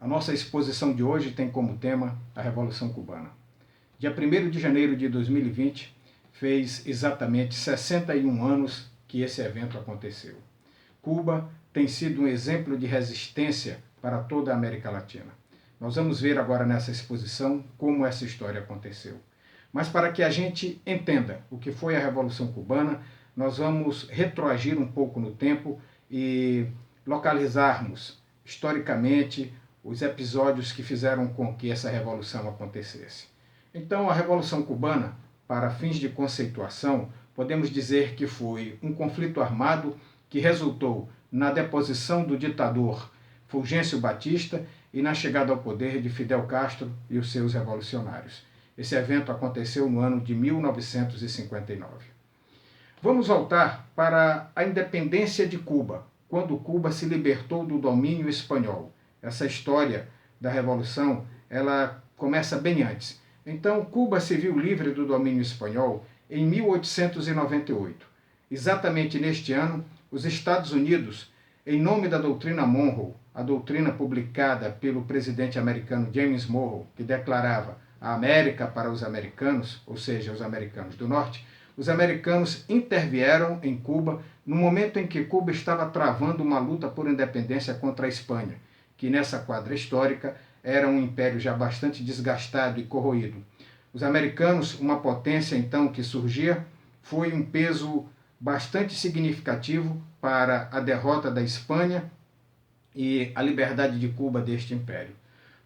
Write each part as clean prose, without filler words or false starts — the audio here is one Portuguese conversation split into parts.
A nossa exposição de hoje tem como tema a Revolução Cubana. Dia 1º de janeiro de 2020 fez exatamente 61 anos que esse evento aconteceu. Cuba tem sido um exemplo de resistência para toda a América Latina. Nós vamos ver agora nessa exposição como essa história aconteceu. Mas para que a gente entenda o que foi a Revolução Cubana, nós vamos retroagir um pouco no tempo e localizarmos historicamente os episódios que fizeram com que essa revolução acontecesse. Então, a Revolução Cubana, para fins de conceituação, podemos dizer que foi um conflito armado que resultou na deposição do ditador Fulgêncio Batista e na chegada ao poder de Fidel Castro e os seus revolucionários. Esse evento aconteceu no ano de 1959. Vamos voltar para a independência de Cuba, quando Cuba se libertou do domínio espanhol. Essa história da Revolução, ela começa bem antes. Então, Cuba se viu livre do domínio espanhol em 1898. Exatamente neste ano, os Estados Unidos, em nome da doutrina Monroe, a doutrina publicada pelo presidente americano James Monroe, que declarava a América para os americanos, ou seja, os americanos do norte, os americanos intervieram em Cuba no momento em que Cuba estava travando uma luta por independência contra a Espanha, que nessa quadra histórica era um império já bastante desgastado e corroído. Os americanos, uma potência então que surgia, foi um peso bastante significativo para a derrota da Espanha e a liberdade de Cuba deste império.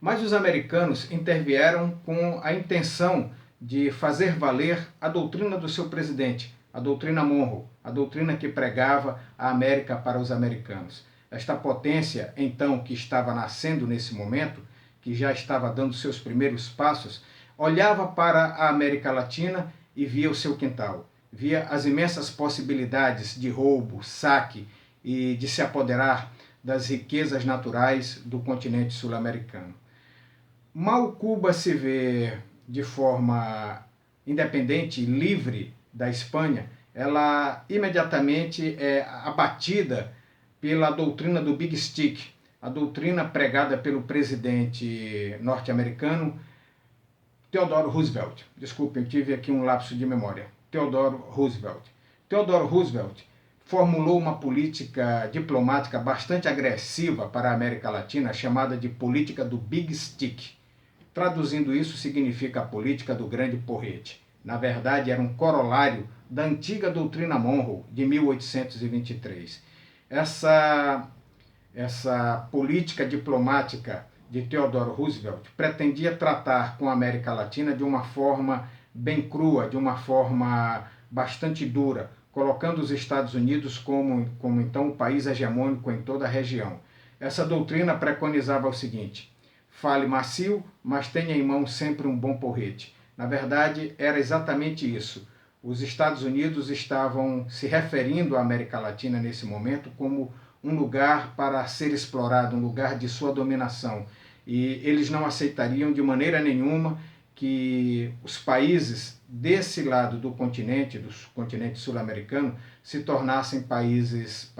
Mas os americanos intervieram com a intenção de fazer valer a doutrina do seu presidente, a doutrina Monroe, a doutrina que pregava a América para os americanos. Esta potência, então, que estava nascendo nesse momento, que já estava dando seus primeiros passos, olhava para a América Latina e via o seu quintal, via as imensas possibilidades de roubo, saque e de se apoderar das riquezas naturais do continente sul-americano. Mal Cuba se vê de forma independente, livre da Espanha, ela imediatamente é abatida pela doutrina do Big Stick, a doutrina pregada pelo presidente norte-americano Theodore Roosevelt. Desculpem, tive aqui um lapso de memória. Theodore Roosevelt. Theodore Roosevelt formulou uma política diplomática bastante agressiva para a América Latina, chamada de política do Big Stick. Traduzindo isso, significa a política do grande porrete. Na verdade, era um corolário da antiga doutrina Monroe, de 1823. Essa política diplomática de Theodore Roosevelt pretendia tratar com a América Latina de uma forma bem crua, de uma forma bastante dura, colocando os Estados Unidos como então o país hegemônico em toda a região. Essa doutrina preconizava o seguinte: fale macio, mas tenha em mão sempre um bom porrete. Na verdade, era exatamente isso. Os Estados Unidos estavam se referindo à América Latina nesse momento como um lugar para ser explorado, um lugar de sua dominação. E eles não aceitariam de maneira nenhuma que os países desse lado do continente sul-americano, se tornassem países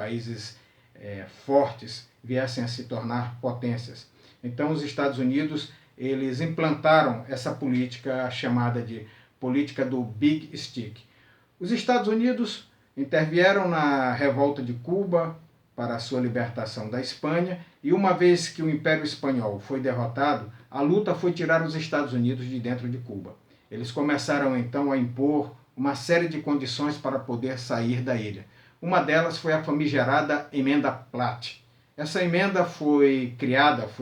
fortes, viessem a se tornar potências. Então, os Estados Unidos, eles implantaram essa política chamada de política do Big Stick. Os Estados Unidos intervieram na revolta de Cuba para a sua libertação da Espanha, e uma vez que o Império Espanhol foi derrotado, a luta foi tirar os Estados Unidos de dentro de Cuba. Eles começaram então a impor uma série de condições para poder sair da ilha. Uma delas foi a famigerada Emenda Platt. Essa emenda foi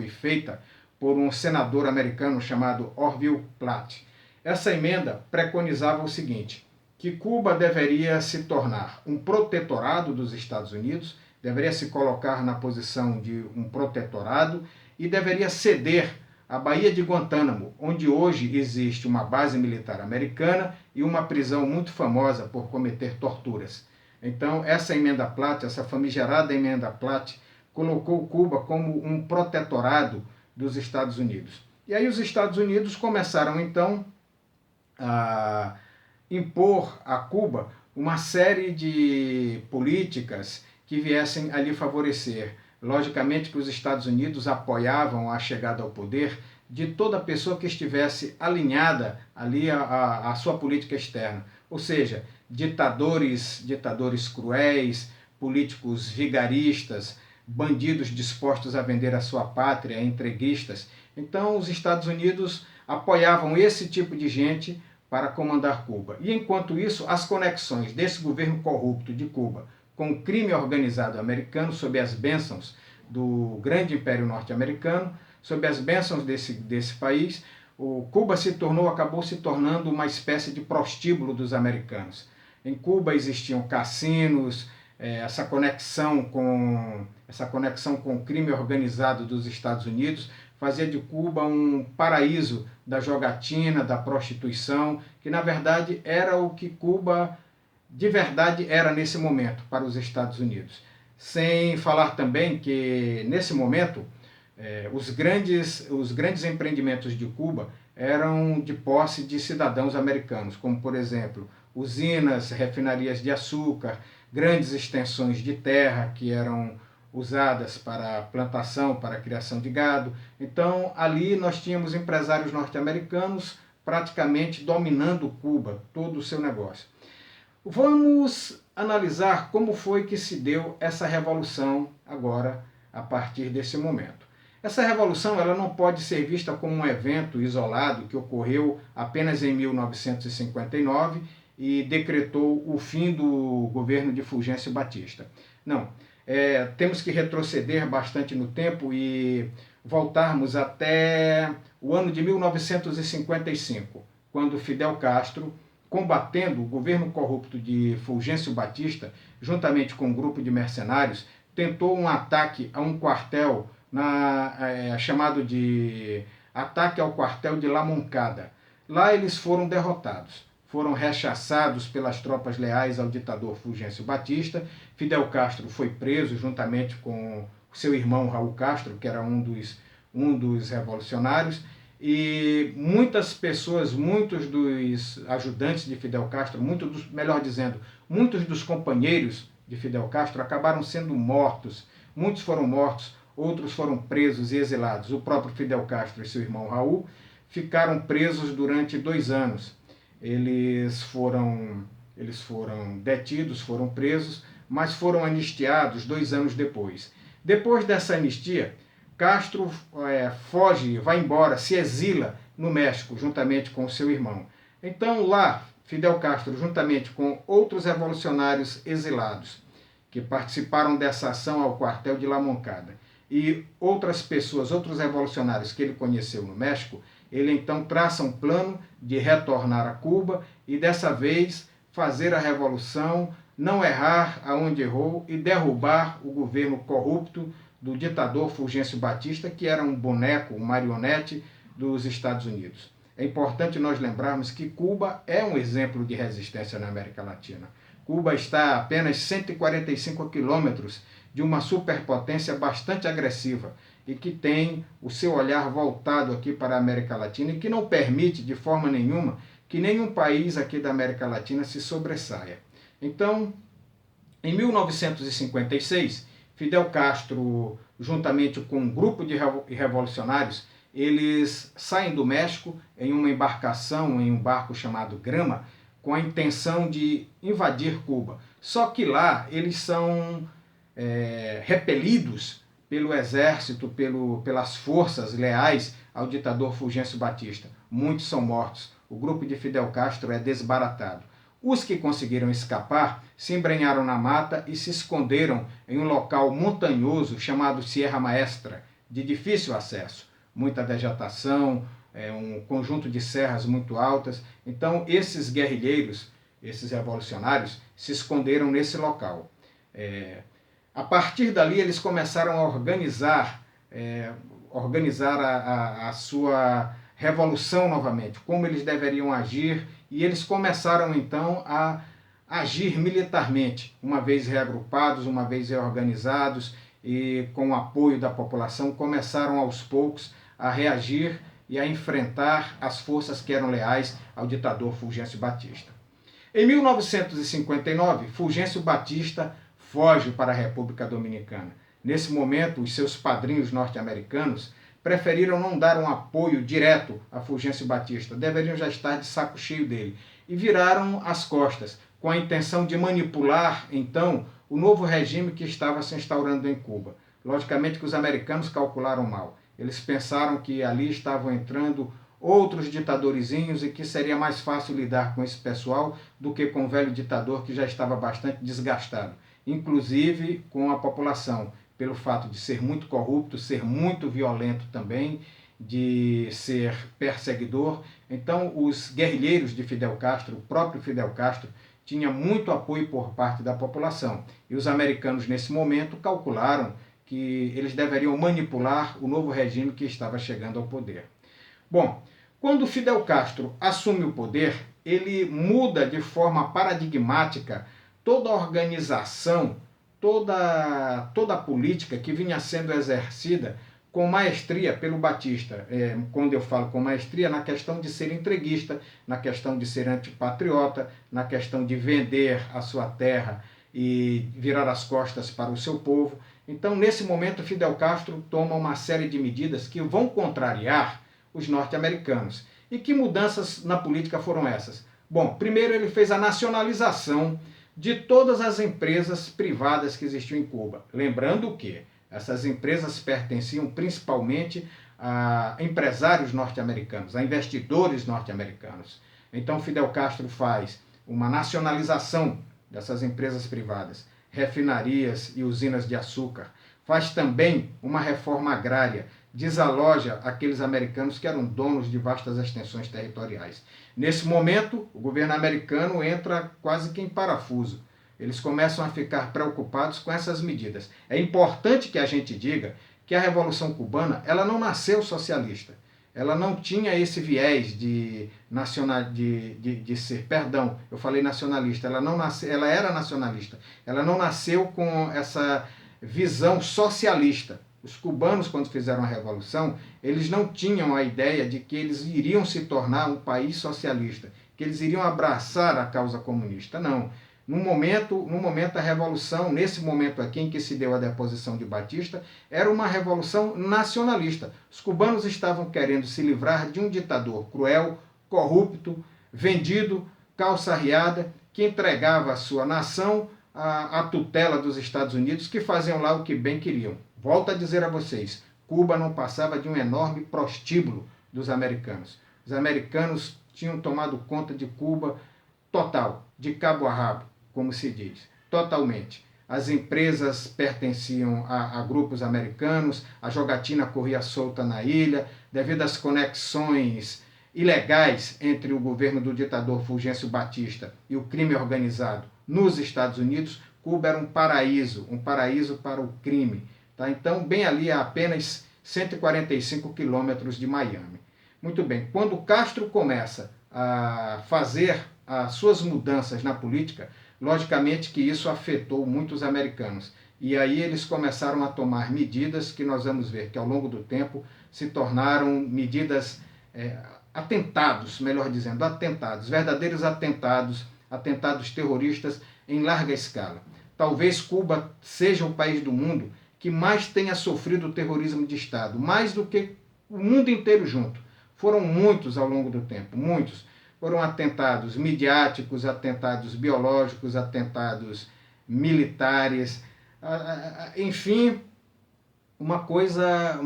feita por um senador americano chamado Orville Platt. Essa emenda preconizava o seguinte: que Cuba deveria se tornar um protetorado dos Estados Unidos, deveria se colocar na posição de um protetorado e deveria ceder a Baía de Guantánamo, onde hoje existe uma base militar americana e uma prisão muito famosa por cometer torturas. Então, essa emenda Platt, essa famigerada emenda Platt, colocou Cuba como um protetorado dos Estados Unidos. E aí os Estados Unidos começaram, então, a impor a Cuba uma série de políticas que viessem ali favorecer Logicamente que os Estados Unidos apoiavam a chegada ao poder de toda pessoa que estivesse alinhada ali à sua política externa. Ou seja, ditadores cruéis, políticos vigaristas, bandidos dispostos a vender a sua pátria, entreguistas. Então, os Estados Unidos apoiavam esse tipo de gente para comandar Cuba. E, enquanto isso, as conexões desse governo corrupto de Cuba com o crime organizado americano, sob as bênçãos do grande império norte-americano, sob as bênçãos desse país, o Cuba acabou se tornando uma espécie de prostíbulo dos americanos. Em Cuba existiam cassinos, essa conexão com o crime organizado dos Estados Unidos fazia de Cuba um paraíso da jogatina, da prostituição, que na verdade era o que Cuba de verdade era nesse momento para os Estados Unidos. Sem falar também que nesse momento os grandes empreendimentos de Cuba eram de posse de cidadãos americanos, como por exemplo usinas, refinarias de açúcar, grandes extensões de terra que eram usadas para plantação, para criação de gado. Então ali nós tínhamos empresários norte-americanos praticamente dominando Cuba, todo o seu negócio. Vamos analisar como foi que se deu essa revolução agora, a partir desse momento. Essa revolução ela não pode ser vista como um evento isolado que ocorreu apenas em 1959 e decretou o fim do governo de Fulgêncio Batista. Não, temos que retroceder bastante no tempo e voltarmos até o ano de 1955, quando Fidel Castro, combatendo o governo corrupto de Fulgêncio Batista, juntamente com um grupo de mercenários, tentou um ataque a um quartel chamado de ataque ao quartel de La Moncada. Lá eles foram derrotados, foram rechaçados pelas tropas leais ao ditador Fulgêncio Batista. Fidel Castro foi preso juntamente com seu irmão Raul Castro, que era um dos revolucionários, e muitas pessoas, muitos dos ajudantes de Fidel Castro, muitos dos companheiros de Fidel Castro acabaram sendo mortos. Muitos foram mortos, outros foram presos e exilados. O próprio Fidel Castro e seu irmão Raul ficaram presos durante 2 anos. Eles foram detidos, foram presos, mas foram anistiados 2 anos depois. Depois dessa anistia, Castro foge, vai embora, se exila no México, juntamente com seu irmão. Então lá, Fidel Castro, juntamente com outros revolucionários exilados, que participaram dessa ação ao quartel de La Moncada, e outras pessoas, outros revolucionários que ele conheceu no México, ele então traça um plano de retornar a Cuba e dessa vez fazer a revolução, não errar aonde errou e derrubar o governo corrupto do ditador Fulgêncio Batista, que era um boneco, um marionete dos Estados Unidos. É importante nós lembrarmos que Cuba é um exemplo de resistência na América Latina. Cuba está a apenas 145 quilômetros de uma superpotência bastante agressiva e que tem o seu olhar voltado aqui para a América Latina e que não permite de forma nenhuma que nenhum país aqui da América Latina se sobressaia. Então, em 1956, Fidel Castro, juntamente com um grupo de revolucionários, eles saem do México em uma embarcação, em um barco chamado Grama, com a intenção de invadir Cuba. Só que lá eles são repelidos pelo exército, pelas forças leais ao ditador Fulgêncio Batista. Muitos são mortos. O grupo de Fidel Castro é desbaratado. Os que conseguiram escapar se embrenharam na mata e se esconderam em um local montanhoso chamado Sierra Maestra, de difícil acesso. Muita vegetação, um conjunto de serras muito altas. Então, esses guerrilheiros, esses revolucionários, se esconderam nesse local. A partir dali, eles começaram a organizar a sua revolução novamente, como eles deveriam agir, e eles começaram então a agir militarmente, uma vez reagrupados, uma vez reorganizados e com o apoio da população, começaram aos poucos a reagir e a enfrentar as forças que eram leais ao ditador Fulgêncio Batista. Em 1959, Fulgêncio Batista foge para a República Dominicana. Nesse momento, os seus padrinhos norte-americanos preferiram não dar um apoio direto a Fulgêncio Batista, deveriam já estar de saco cheio dele, e viraram as costas, com a intenção de manipular, então, o novo regime que estava se instaurando em Cuba. Logicamente que os americanos calcularam mal. Eles pensaram que ali estavam entrando outros ditadorzinhos e que seria mais fácil lidar com esse pessoal do que com o velho ditador que já estava bastante desgastado, inclusive com a população, pelo fato de ser muito corrupto, ser muito violento também, de ser perseguidor. Então, os guerrilheiros de Fidel Castro, o próprio Fidel Castro, tinha muito apoio por parte da população. E os americanos, nesse momento, calcularam que eles deveriam manipular o novo regime que estava chegando ao poder. Bom, quando Fidel Castro assume o poder, ele muda de forma paradigmática toda a organização, toda a política que vinha sendo exercida com maestria pelo Batista. Quando eu falo com maestria, na questão de ser entreguista, na questão de ser antipatriota, na questão de vender a sua terra e virar as costas para o seu povo. Então, nesse momento, Fidel Castro toma uma série de medidas que vão contrariar os norte-americanos. E que mudanças na política foram essas? Bom, primeiro ele fez a nacionalização de todas as empresas privadas que existiam em Cuba. Lembrando que essas empresas pertenciam principalmente a empresários norte-americanos, a investidores norte-americanos. Então Fidel Castro faz uma nacionalização dessas empresas privadas, refinarias e usinas de açúcar. Faz também uma reforma agrária, desaloja aqueles americanos que eram donos de vastas extensões territoriais. Nesse momento, o governo americano entra quase que em parafuso. Eles começam a ficar preocupados com essas medidas. É importante que a gente diga que a Revolução Cubana ela não nasceu socialista. Ela não tinha esse viés de ser, perdão, eu falei nacionalista, ela era nacionalista. Ela não nasceu com essa visão socialista. Os cubanos, quando fizeram a Revolução, eles não tinham a ideia de que eles iriam se tornar um país socialista, que eles iriam abraçar a causa comunista. Não. No momento a Revolução, nesse momento aqui em que se deu a deposição de Batista, era uma revolução nacionalista. Os cubanos estavam querendo se livrar de um ditador cruel, corrupto, vendido, calça arriada, que entregava a sua nação à tutela dos Estados Unidos, que faziam lá o que bem queriam. Volto a dizer a vocês, Cuba não passava de um enorme prostíbulo dos americanos. Os americanos tinham tomado conta de Cuba total, de cabo a rabo, como se diz, totalmente. As empresas pertenciam a grupos americanos, a jogatina corria solta na ilha, devido às conexões ilegais entre o governo do ditador Fulgêncio Batista e o crime organizado nos Estados Unidos. Cuba era um paraíso para o crime. Tá? Então, bem ali a apenas 145 quilômetros de Miami. Muito bem, quando Castro começa a fazer as suas mudanças na política, logicamente que isso afetou muitos americanos. E aí eles começaram a tomar medidas que nós vamos ver que ao longo do tempo se tornaram medidas, atentados, melhor dizendo, atentados, verdadeiros atentados, atentados terroristas em larga escala. Talvez Cuba seja o país do mundo que mais tenha sofrido o terrorismo de Estado, mais do que o mundo inteiro junto. Foram muitos ao longo do tempo, muitos. Foram atentados midiáticos, atentados biológicos, atentados militares, enfim, uma coisa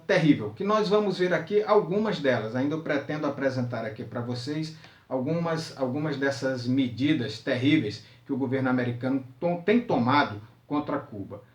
terrível, que nós vamos ver aqui algumas delas. Ainda eu pretendo apresentar aqui para vocês algumas dessas medidas terríveis que o governo americano tem tomado contra Cuba.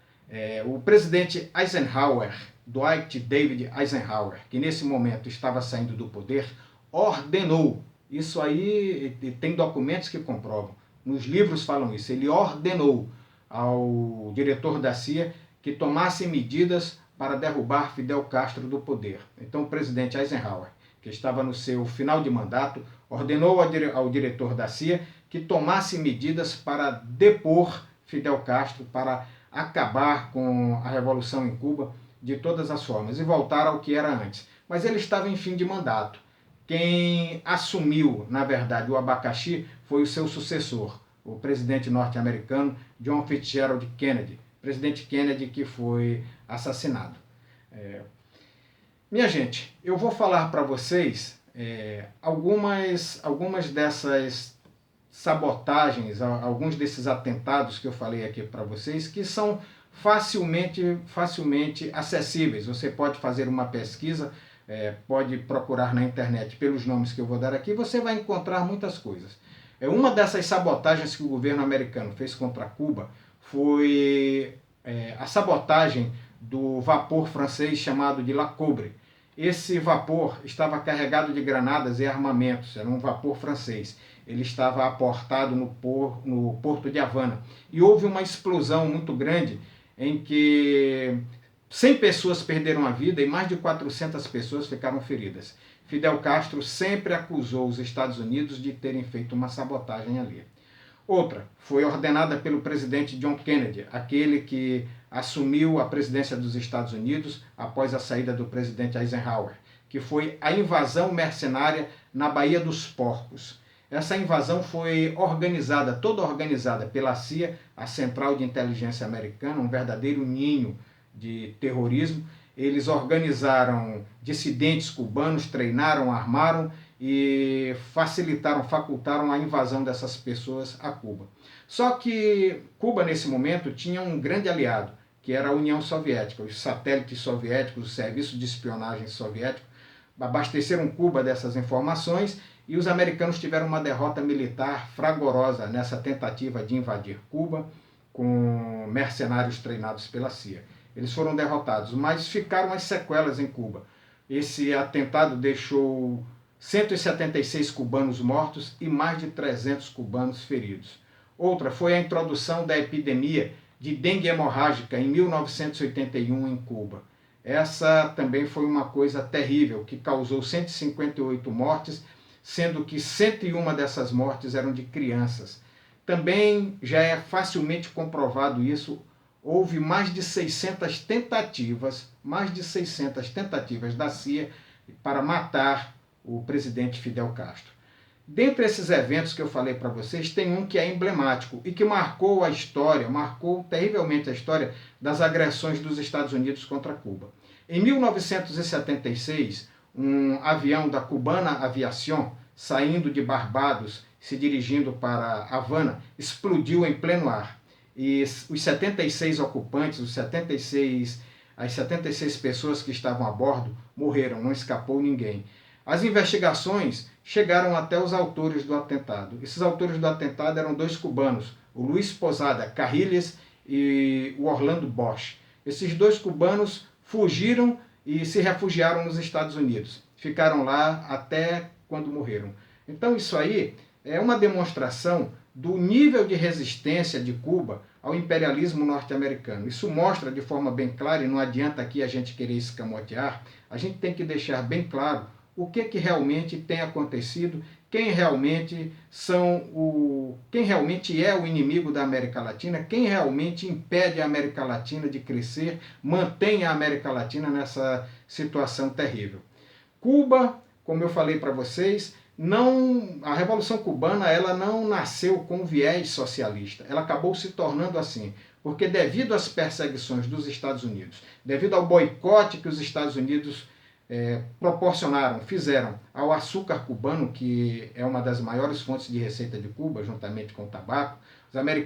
O presidente Eisenhower, Dwight David Eisenhower, que nesse momento estava saindo do poder, ordenou, isso aí tem documentos que comprovam, nos livros falam isso, ele ordenou ao diretor da CIA que tomasse medidas para derrubar Fidel Castro do poder. Então o presidente Eisenhower, que estava no seu final de mandato, ordenou ao diretor da CIA que tomasse medidas para depor Fidel Castro, para acabar com a revolução em Cuba de todas as formas e voltar ao que era antes. Mas ele estava em fim de mandato. Quem assumiu, na verdade, o abacaxi foi o seu sucessor, o presidente norte-americano John Fitzgerald Kennedy, presidente Kennedy, que foi assassinado. Minha gente, eu vou falar para vocês algumas dessas sabotagens, alguns desses atentados que eu falei aqui para vocês, que são facilmente acessíveis. Você pode fazer uma pesquisa, pode procurar na internet pelos nomes que eu vou dar aqui, você vai encontrar muitas coisas. Uma dessas sabotagens que o governo americano fez contra Cuba foi a sabotagem do vapor francês chamado de La Cobre. Esse vapor estava carregado de granadas e armamentos, era um vapor francês. Ele estava aportado no porto de Havana. E houve uma explosão muito grande em que 100 pessoas perderam a vida e mais de 400 pessoas ficaram feridas. Fidel Castro sempre acusou os Estados Unidos de terem feito uma sabotagem ali. Outra foi ordenada pelo presidente John Kennedy, aquele que assumiu a presidência dos Estados Unidos após a saída do presidente Eisenhower, que foi a invasão mercenária na Baía dos Porcos. Essa invasão foi toda organizada pela CIA, a Central de Inteligência Americana, um verdadeiro ninho de terrorismo. Eles organizaram dissidentes cubanos, treinaram, armaram e facultaram a invasão dessas pessoas a Cuba. Só que Cuba, nesse momento, tinha um grande aliado, que era a União Soviética. Os satélites soviéticos, o serviço de espionagem soviético, abasteceram Cuba dessas informações e os americanos tiveram uma derrota militar fragorosa nessa tentativa de invadir Cuba com mercenários treinados pela CIA. Eles foram derrotados, mas ficaram as sequelas em Cuba. Esse atentado deixou 176 cubanos mortos e mais de 300 cubanos feridos. Outra foi a introdução da epidemia de dengue hemorrágica em 1981 em Cuba. Essa também foi uma coisa terrível, que causou 158 mortes, sendo que 101 dessas mortes eram de crianças. Também já é facilmente comprovado isso, houve mais de 600 tentativas da CIA para matar o presidente Fidel Castro. Dentre esses eventos que eu falei para vocês, tem um que é emblemático e que marcou terrivelmente a história das agressões dos Estados Unidos contra Cuba. Em 1976, um avião da Cubana Aviación, saindo de Barbados, se dirigindo para Havana, explodiu em pleno ar. E os 76 ocupantes, as 76 pessoas que estavam a bordo morreram, não escapou ninguém. As investigações chegaram até os autores do atentado. Esses autores do atentado eram dois cubanos, o Luiz Posada Carrilles e o Orlando Bosch. Esses dois cubanos fugiram e se refugiaram nos Estados Unidos. Ficaram lá até quando morreram. Então isso aí é uma demonstração do nível de resistência de Cuba ao imperialismo norte-americano. Isso mostra de forma bem clara, e não adianta aqui a gente querer escamotear, a gente tem que deixar bem claro o que realmente tem acontecido, quem realmente é o inimigo da América Latina, quem realmente impede a América Latina de crescer, mantém a América Latina nessa situação terrível. Cuba, como eu falei para vocês, a Revolução Cubana ela não nasceu com viés socialista, ela acabou se tornando assim, porque devido às perseguições dos Estados Unidos, devido ao boicote que os Estados Unidos fizeram ao açúcar cubano, que é uma das maiores fontes de receita de Cuba, juntamente com o tabaco, os americanos